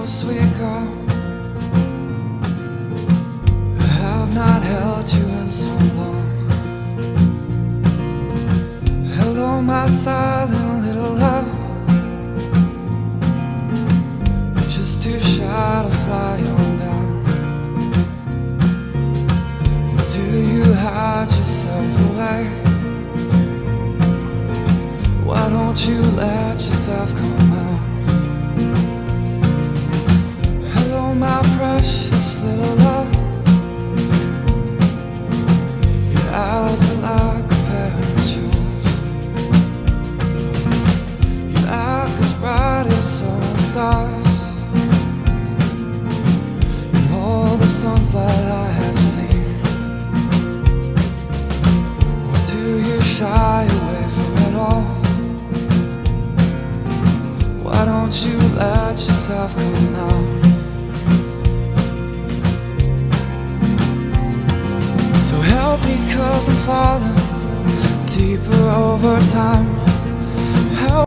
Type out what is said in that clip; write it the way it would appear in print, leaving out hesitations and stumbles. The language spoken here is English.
sweet girl, I have not held you in so long. Hello, my silent little love, you're just too shy to fly on down. Or do you hide yourself away? Why don't you let yourself come out? Hello, my precious little love, your eyes are like a pair of jewels. You act as bright as all the stars in all the sunlight I have seen. Or do you shy away from it all? Why don't you let yourself come out? So help me, 'cause I'm falling deeper over time.